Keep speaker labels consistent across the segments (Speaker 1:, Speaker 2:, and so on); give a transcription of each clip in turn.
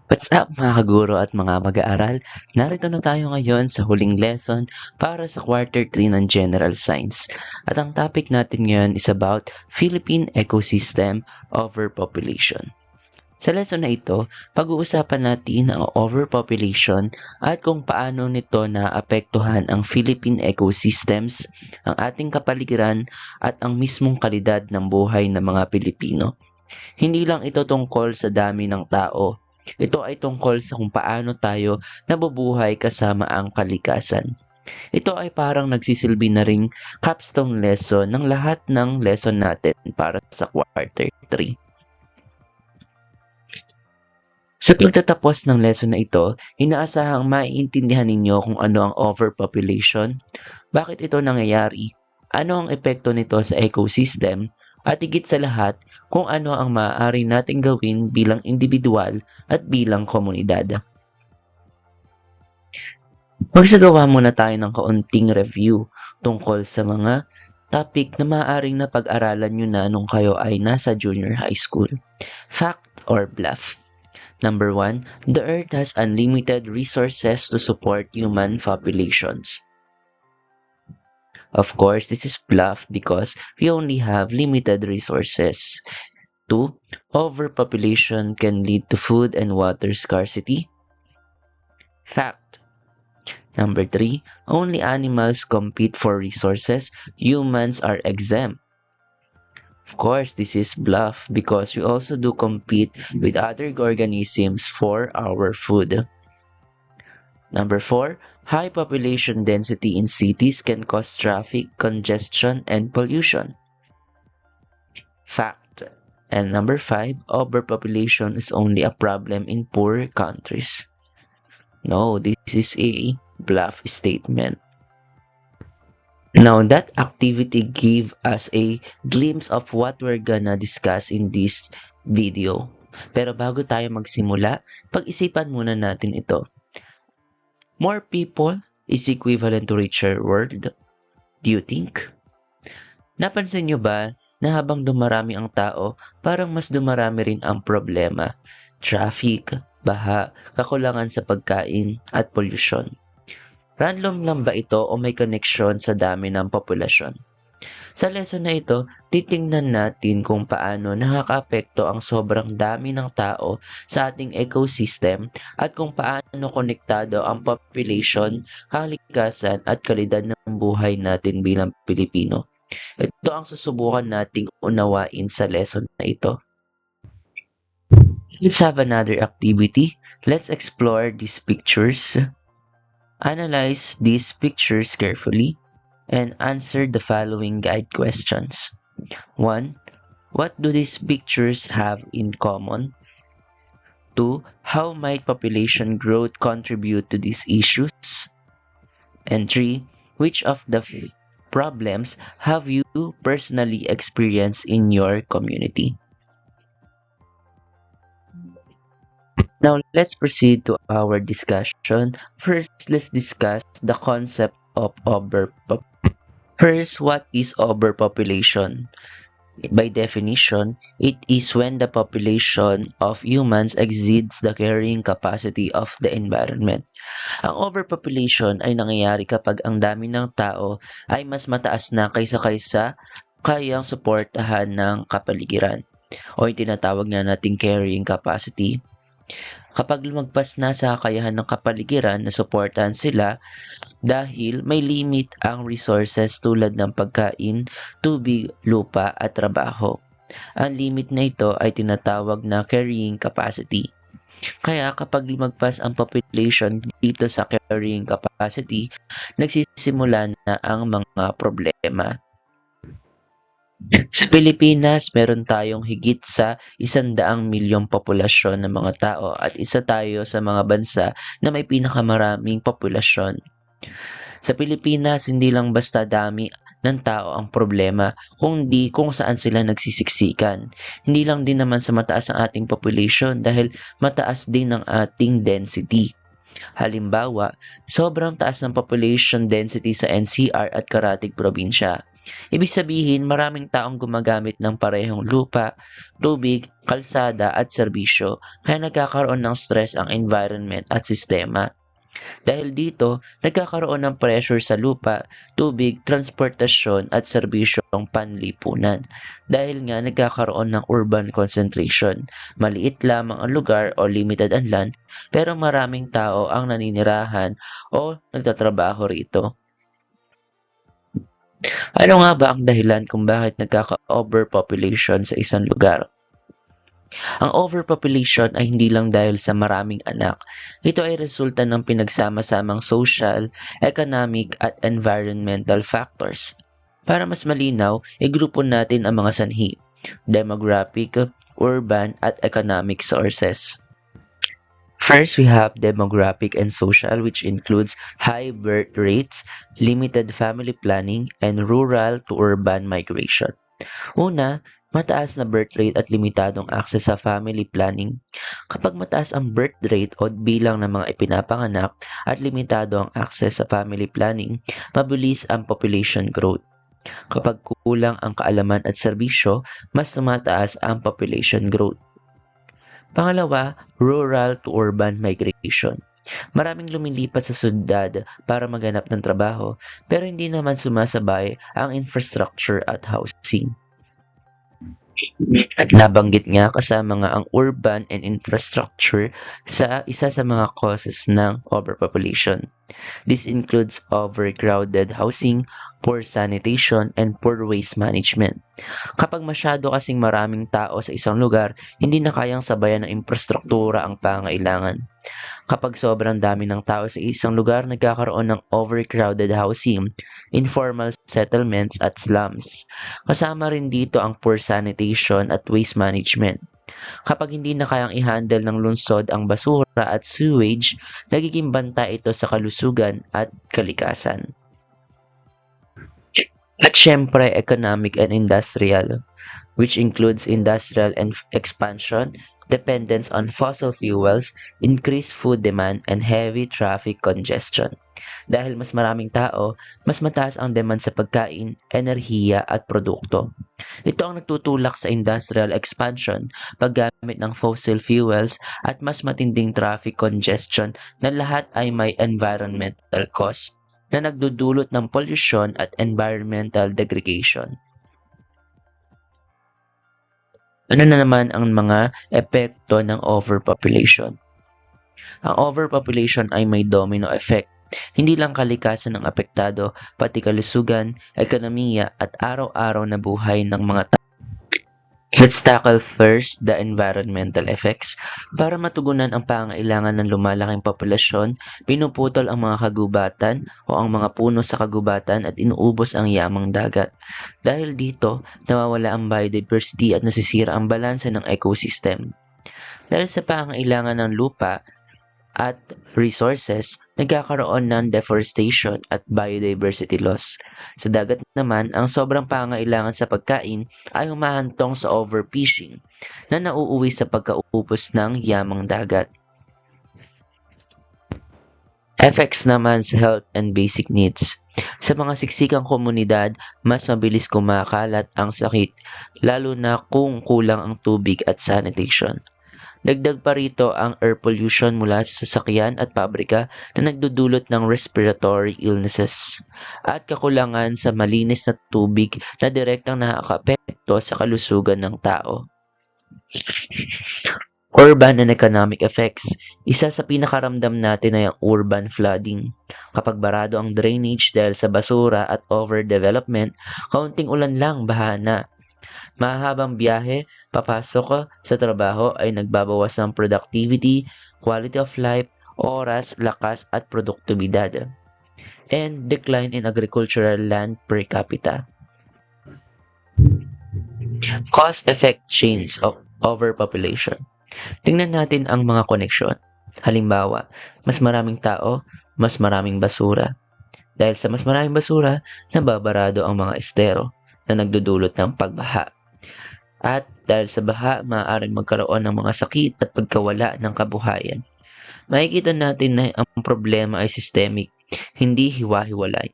Speaker 1: What's up mga kaguro at mga mag-aaral? Narito na tayo ngayon sa huling lesson para sa quarter 3 ng General Science. At ang topic natin ngayon is about Philippine Ecosystem Overpopulation. Sa lesson na ito, pag-uusapan natin ang overpopulation at kung paano nito naapektuhan ang Philippine ecosystems, ang ating kapaligiran at ang mismong kalidad ng buhay ng mga Pilipino. Hindi lang ito tungkol sa dami ng tao. Ito ay tungkol sa kung paano tayo nabubuhay kasama ang kalikasan. Ito ay parang nagsisilbi na ring capstone lesson ng lahat ng lesson natin para sa quarter 3. Sa pagtatapos ng lesson na ito, inaasahang maiintindihan ninyo kung ano ang overpopulation, bakit ito nangyayari, ano ang epekto nito sa ecosystem, at higit sa lahat, kung ano ang maaari nating gawin bilang individual at bilang komunidad. Magsagawa muna tayo ng kaunting review tungkol sa mga topic na maaaring napag-aralan nyo na nung kayo ay nasa junior high school. Fact or bluff? Number 1, the Earth has unlimited resources to support human populations. Of course, this is bluff because we only have limited resources. 2, overpopulation can lead to food and water scarcity. Fact. Number 3, only animals compete for resources. Humans are exempt. Of course, this is bluff because we also do compete with other organisms for our food. Number 4, high population density in cities can cause traffic congestion and pollution. Fact. And number 5, overpopulation is only a problem in poor countries. No, this is a bluff statement. Now, that activity gave us a glimpse of what we're gonna discuss in this video. Pero bago tayo magsimula, pag-isipan muna natin ito. More people is equivalent to richer world, do you think? Napansin nyo ba na habang dumarami ang tao, parang mas dumarami rin ang problema? Traffic, baha, kakulangan sa pagkain, at pollution. Random lang ba ito o may koneksyon sa dami ng populasyon? Sa lesson na ito, titingnan natin kung paano nakakaapekto ang sobrang dami ng tao sa ating ecosystem at kung paano konektado ang population, kalikasan at kalidad ng buhay natin bilang Pilipino. Ito ang susubukan nating unawain sa lesson na ito. Let's have another activity. Let's explore these pictures. Analyze these pictures carefully and answer the following guide questions. 1. What do these pictures have in common? 2. How might population growth contribute to these issues? And 3. Which of the problems have you personally experienced in your community? Now, let's proceed to our discussion. First, let's discuss the concept of overpopulation. First, what is overpopulation? By definition, it is when the population of humans exceeds the carrying capacity of the environment. Ang overpopulation ay nangyayari kapag ang dami ng tao ay mas mataas na kaysa kayang suportahan ng kapaligiran o yung tinatawag na nating carrying capacity. Kapag lumagpas na sa kakayahan ng kapaligiran na suportahan sila dahil may limit ang resources tulad ng pagkain, tubig, lupa at trabaho. Ang limit na ito ay tinatawag na carrying capacity. Kaya kapag lumagpas ang population dito sa carrying capacity, nagsisimula na ang mga problema. Sa Pilipinas, meron tayong higit sa 100 milyong populasyon ng mga tao at isa tayo sa mga bansa na may pinakamaraming populasyon. Sa Pilipinas, hindi lang basta dami ng tao ang problema, kundi kung saan sila nagsisiksikan. Hindi lang din naman sa mataas ang ating population dahil mataas din ang ating density. Halimbawa, sobrang taas ng population density sa NCR at Karatig probinsya. Ibig sabihin, maraming taong gumagamit ng parehong lupa, tubig, kalsada at serbisyo, kaya nagkakaroon ng stress ang environment at sistema. Dahil dito, nagkakaroon ng pressure sa lupa, tubig, transportasyon at serbisyong panlipunan. Dahil nga nagkakaroon ng urban concentration. Maliit lamang ang lugar o limited ang land, pero maraming tao ang naninirahan o nagtatrabaho rito. Ano nga ba ang dahilan kung bakit nagkaka-overpopulation sa isang lugar? Ang overpopulation ay hindi lang dahil sa maraming anak. Ito ay resulta ng pinagsama-samang social, economic at environmental factors. Para mas malinaw, igrupo natin ang mga sanhi: demographic, urban at economic sources. First, we have demographic and social, which includes high birth rates, limited family planning, and rural to urban migration. Una, mataas na birth rate at limitadong access sa family planning. Kapag mataas ang birth rate o bilang ng mga ipinapanganak at limitado ang access sa family planning, mabilis ang population growth. Kapag kulang ang kaalaman at serbisyo, mas tumataas ang population growth. Pangalawa, rural to urban migration. Maraming lumilipat sa syudad para maganap ng trabaho, pero hindi naman sumasabay ang infrastructure at housing. At nabanggit nga kasama nga ang urban and infrastructure sa isa sa mga causes ng overpopulation. This includes overcrowded housing, poor sanitation, and poor waste management. Kapag masyado kasing maraming tao sa isang lugar, hindi na kayang sabayan ng infrastruktura ang pangailangan. Kapag sobrang dami ng tao sa isang lugar, nagkakaroon ng overcrowded housing, informal settlements at slums. Kasama rin dito ang poor sanitation at waste management. Kapag hindi na kayang i-handle ng lungsod ang basura at sewage, nagiging banta ito sa kalusugan at kalikasan. At syempre, economic and industrial, which includes industrial and expansion, dependence on fossil fuels, increased food demand, and heavy traffic congestion. Dahil mas maraming tao, mas mataas ang demand sa pagkain, enerhiya at produkto. Ito ang nagtutulak sa industrial expansion, paggamit ng fossil fuels at mas matinding traffic congestion na lahat ay may environmental cost na nagdudulot ng pollution at environmental degradation. Ano na naman ang mga epekto ng overpopulation? Ang overpopulation ay may domino effect. Hindi lang kalikasan ang apektado, pati kalusugan, ekonomiya at araw-araw na buhay ng mga tao. Let's tackle first the environmental effects. Para matugunan ang pangailangan ng lumalaking populasyon, pinuputol ang mga kagubatan o ang mga puno sa kagubatan at inuubos ang yamang dagat. Dahil dito, nawawala ang biodiversity at nasisira ang balanse ng ecosystem. Dahil sa pangailangan ng lupa at resources, nagkakaroon ng deforestation at biodiversity loss. Sa dagat naman, ang sobrang pangailangan sa pagkain ay humahantong sa overfishing na nauuwi sa pagkaubos ng yamang dagat. Effects naman sa health and basic needs. Sa mga siksikang komunidad, mas mabilis kumakalat ang sakit, lalo na kung kulang ang tubig at sanitation. Dagdag pa rito ang air pollution mula sa sasakyan at pabrika na nagdudulot ng respiratory illnesses at kakulangan sa malinis na tubig na direktang nakakaapekto sa kalusugan ng tao. Urban and economic effects. Isa sa pinakaramdam natin ay ang urban flooding. Kapag barado ang drainage dahil sa basura at overdevelopment, kaunting ulan lang baha na. Mahahabang biyahe, papasok ka sa trabaho ay nagbabawas ng productivity, quality of life, oras, lakas at produktibidad. And decline in agricultural land per capita. Cause-effect chains of overpopulation. Tingnan natin ang mga koneksyon. Halimbawa, mas maraming tao, mas maraming basura. Dahil sa mas maraming basura, nababarado ang mga estero na nagdudulot ng pagbaha. At dahil sa baha, maaaring magkaroon ng mga sakit at pagkawala ng kabuhayan. Makikita natin na ang problema ay systemic, hindi hiwa-hiwalay.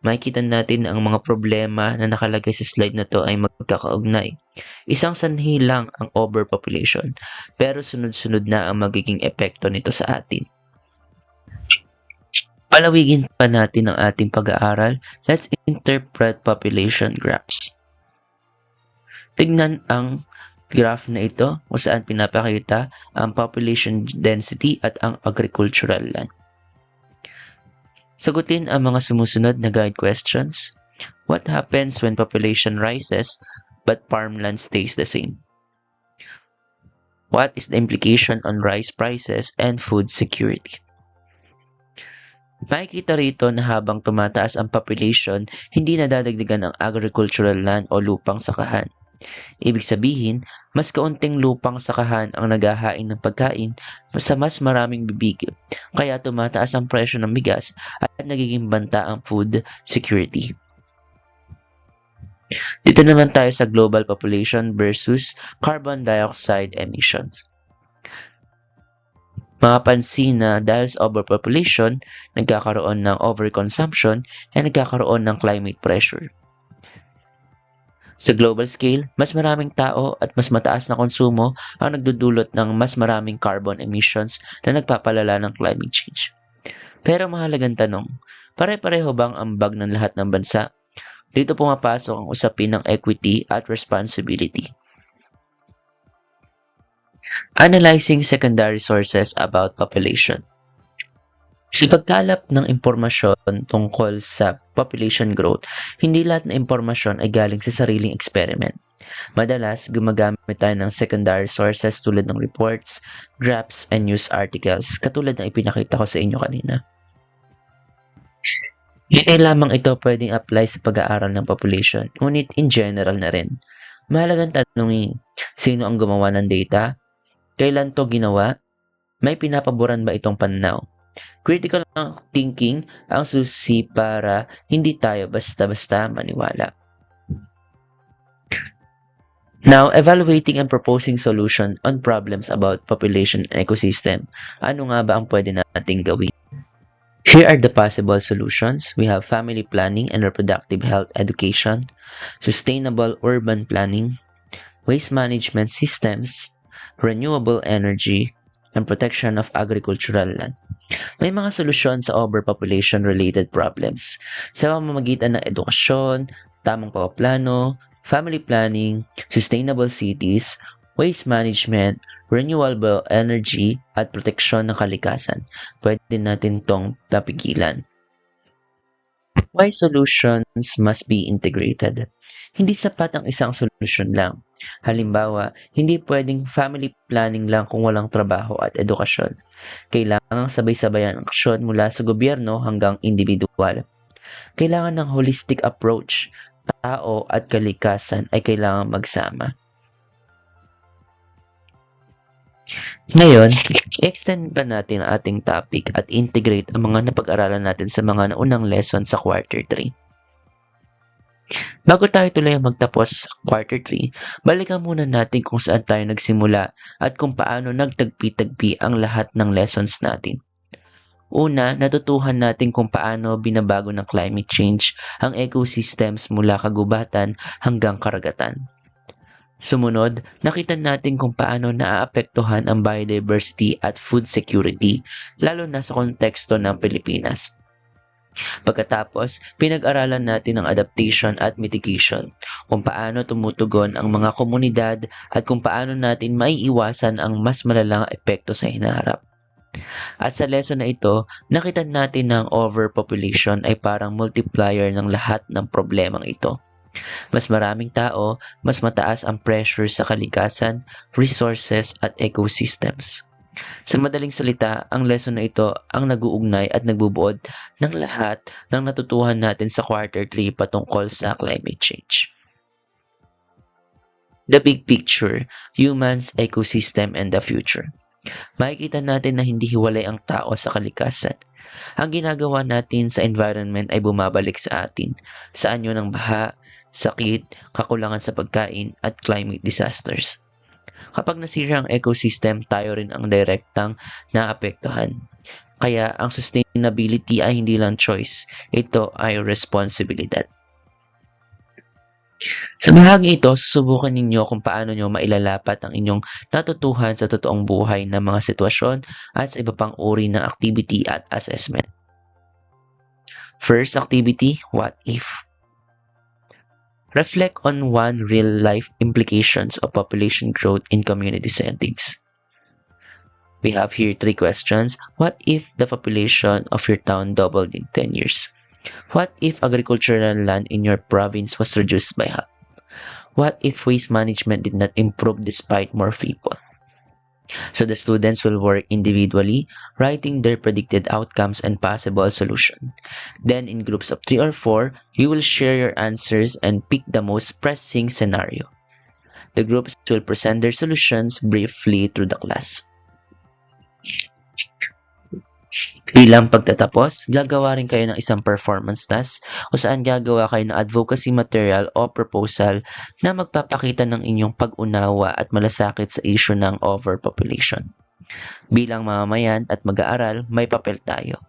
Speaker 1: Makikita natin na ang mga problema na nakalagay sa slide na to ay magkakaugnay. Isang sanhi lang ang overpopulation, pero sunod-sunod na ang magiging epekto nito sa atin. Palawigin pa natin ang ating pag-aaral. Let's interpret population graphs. Tignan ang graph na ito kung saan pinapakita ang population density at ang agricultural land. Sagutin ang mga sumusunod na guide questions. What happens when population rises but farmland stays the same? What is the implication on rice prices and food security? Makikita rito na habang tumataas ang population, hindi nadadagdagan ang agricultural land o lupang sakahan. Ibig sabihin, mas kaunting lupang sakahan ang naghahain ng pagkain sa mas maraming bibig, kaya tumataas ang presyo ng bigas at nagiging banta ang food security. Dito naman tayo sa global population versus carbon dioxide emissions. Mapapansin na dahil sa overpopulation, nagkakaroon ng overconsumption at nagkakaroon ng climate pressure. Sa global scale, mas maraming tao at mas mataas na konsumo ang nagdudulot ng mas maraming carbon emissions na nagpapalala ng climate change. Pero mahalagang tanong, pare-pareho bang ambag ng lahat ng bansa? Dito pumapasok ang usapin ng equity at responsibility. Analyzing secondary sources about population. Sa pagkalap ng impormasyon tungkol sa population growth, hindi lahat ng impormasyon ay galing sa sariling experiment. Madalas, gumagamit tayo ng secondary sources tulad ng reports, graphs, and news articles, katulad ng ipinakita ko sa inyo kanina. Hindi lamang ito pwedeng apply sa pag-aaral ng population, ngunit in general na rin. Mahalagang tanungin, sino ang gumawa ng data? Kailan to ginawa? May pinapaboran ba itong pananaw? Critical thinking ang susi para hindi tayo basta-basta maniwala. Now, evaluating and proposing solution on problems about population and ecosystem. Ano nga ba ang pwede nating gawin? Here are the possible solutions. We have family planning and reproductive health education, sustainable urban planning, waste management systems, renewable energy, and protection of agricultural land. May mga solusyon sa overpopulation-related problems sa pamamagitan ng edukasyon, tamang papaplano, family planning, sustainable cities, waste management, renewable energy, at proteksyon ng kalikasan. Pwede natin tong tapigilan. Why solutions must be integrated? Hindi sapat ang isang solusyon lang. Halimbawa, hindi pwedeng family planning lang kung walang trabaho at edukasyon. Kailangang sabay-sabayan ang aksyon mula sa gobyerno hanggang individual. Kailangan ng holistic approach. Tao at kalikasan ay kailangang magsama. Ngayon, i-extend pa natin ang ating topic at integrate ang mga napag-aralan natin sa mga naunang lesson sa quarter 3. Bago tayo tuloy magtapos sa quarter 3, balikan muna natin kung saan tayo nagsimula at kung paano nagtagpi-tagpi ang lahat ng lessons natin. Una, natutuhan natin kung paano binabago ng climate change ang ecosystems mula kagubatan hanggang karagatan. Sumunod, nakita natin kung paano naaapektuhan ang biodiversity at food security, lalo na sa konteksto ng Pilipinas. Pagkatapos, pinag-aralan natin ang adaptation at mitigation, kung paano tumutugon ang mga komunidad at kung paano natin maiiwasan ang mas malalang epekto sa hinaharap. At sa lesson na ito, nakita natin na ang overpopulation ay parang multiplier ng lahat ng problemang ito. Mas maraming tao, mas mataas ang pressure sa kalikasan, resources at ecosystems. Sa madaling salita, ang lesson na ito ang nag-uugnay at nagbubuod ng lahat ng natutuhan natin sa quarter 3 patungkol sa climate change. The big picture, humans, ecosystem, and the future. Makikita natin na hindi hiwalay ang tao sa kalikasan. Ang ginagawa natin sa environment ay bumabalik sa atin, sa anyo ng baha, sakit, kakulangan sa pagkain, at climate disasters. Kapag nasira ang ecosystem, tayo rin ang direktang naapektuhan. Kaya ang sustainability ay hindi lang choice, ito ay responsibilidad. Sa bahagi ito, susubukan ninyo kung paano nyo mailalapat ang inyong natutuhan sa totoong buhay ng mga sitwasyon at sa iba pang uri ng activity at assessment. First activity, what if? Reflect on one real-life implications of population growth in community settings. We have here 3 questions. What if the population of your town doubled in 10 years? What if agricultural land in your province was reduced by half? What if waste management did not improve despite more people? So the students will work individually, writing their predicted outcomes and possible solution. Then in groups of 3 or 4, you will share your answers and pick the most pressing scenario. The groups will present their solutions briefly through the class. Bilang pagtatapos, gagawa rin kayo ng isang performance task kung saan gagawa kayo ng advocacy material o proposal na magpapakita ng inyong pag-unawa at malasakit sa issue ng overpopulation. Bilang mamamayan at mag-aaral, may papel tayo.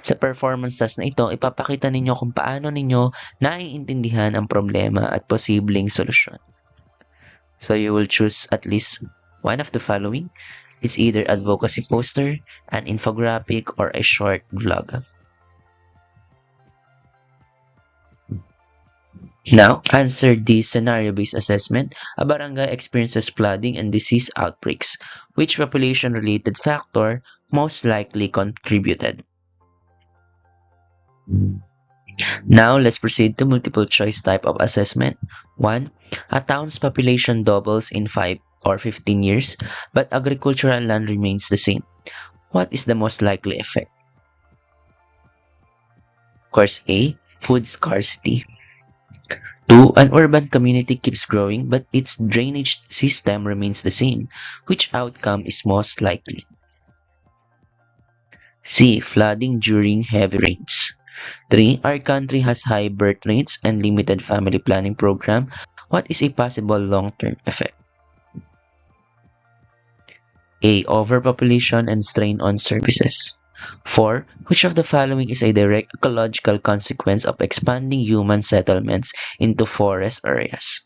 Speaker 1: Sa performance task na ito, ipapakita ninyo kung paano ninyo naiintindihan ang problema at posibleng solusyon. So you will choose at least one of the following. It's either advocacy poster, an infographic, or a short vlog. Now, answer the scenario-based assessment. A barangay experiences flooding and disease outbreaks. Which population-related factor most likely contributed? Now, let's proceed to multiple choice type of assessment. 1. A town's population doubles in 5 or 15 years, but agricultural land remains the same. What is the most likely effect? Course A, food scarcity. 2. An urban community keeps growing, but its drainage system remains the same. Which outcome is most likely? C. Flooding during heavy rains. 3. Our country has high birth rates and limited family planning program. What is a possible long-term effect? A. Overpopulation and strain on services. 4. Which of the following is a direct ecological consequence of expanding human settlements into forest areas?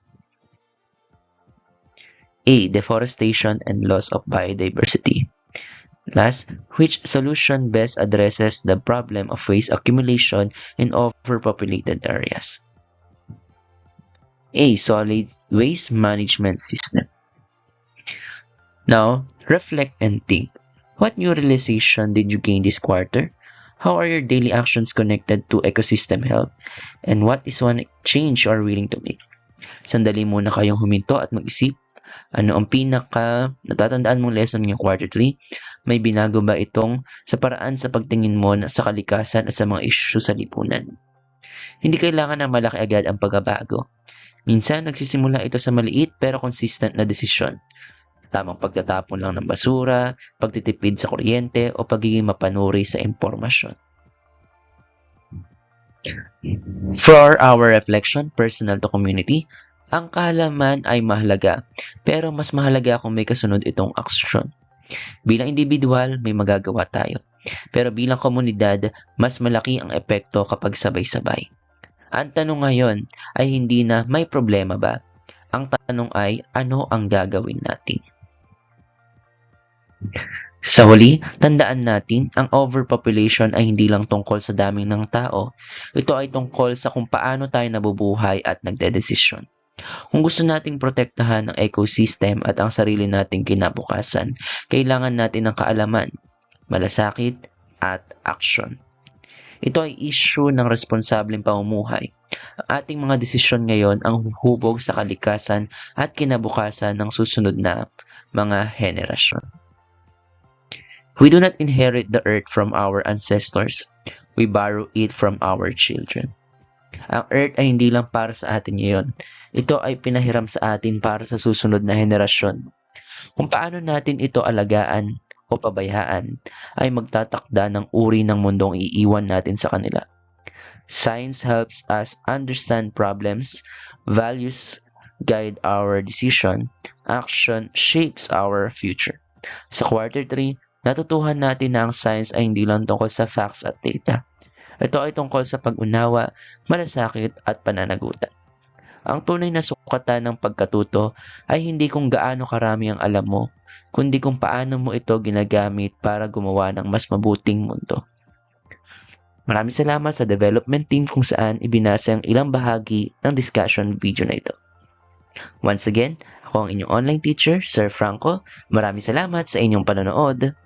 Speaker 1: A. Deforestation and loss of biodiversity. Last, which solution best addresses the problem of waste accumulation in overpopulated areas? A. Solid waste management system. Now, reflect and think. What new realization did you gain this quarter? How are your daily actions connected to ecosystem health? And what is one change you are willing to make? Sandali muna kayong huminto at mag-isip. Ano ang pinaka natatandaan mong lesson ngayong quarter 3? May binago ba itong sa paraan sa pagtingin mo sa kalikasan at sa mga isyu sa lipunan? Hindi kailangan ng malaki agad ang pagbabago. Minsan, nagsisimula ito sa maliit pero consistent na desisyon. Tamang pagtatapon lang ng basura, pagtitipid sa kuryente, o pagiging mapanuri sa impormasyon. For our reflection, personal to community, ang kaalaman ay mahalaga, pero mas mahalaga kung may kasunod itong aksyon. Bilang individual, may magagawa tayo. Pero bilang komunidad, mas malaki ang epekto kapag sabay-sabay. Ang tanong ngayon ay hindi na may problema ba? Ang tanong ay ano ang gagawin natin? Sa huli, tandaan natin, ang overpopulation ay hindi lang tungkol sa daming ng tao. Ito ay tungkol sa kung paano tayo nabubuhay at nagdedesisyon. Kung gusto nating protektahan ang ecosystem at ang sarili nating kinabukasan, kailangan natin ng kaalaman, malasakit, at aksyon. Ito ay issue ng responsableng pamumuhay. Ang ating mga desisyon ngayon ang huhubog sa kalikasan at kinabukasan ng susunod na mga henerasyon. We do not inherit the earth from our ancestors. We borrow it from our children. Ang earth ay hindi lang para sa atin ngayon. Ito ay pinahiram sa atin para sa susunod na henerasyon. Kung paano natin ito alagaan o pabayaan ay magtatakda ng uri ng mundong iiwan natin sa kanila. Science helps us understand problems, values guide our decision, action shapes our future. Sa quarter 3, natutuhan natin na ang science ay hindi lang tungkol sa facts at data. Ito ay tungkol sa pag-unawa, malasakit at pananagutan. Ang tunay na sukatan ng pagkatuto ay hindi kung gaano karami ang alam mo, kundi kung paano mo ito ginagamit para gumawa ng mas mabuting mundo. Maraming salamat sa development team kung saan ibinasa ang ilang bahagi ng discussion video na ito. Once again, ako ang inyong online teacher, Sir Franco. Maraming salamat sa inyong panonood.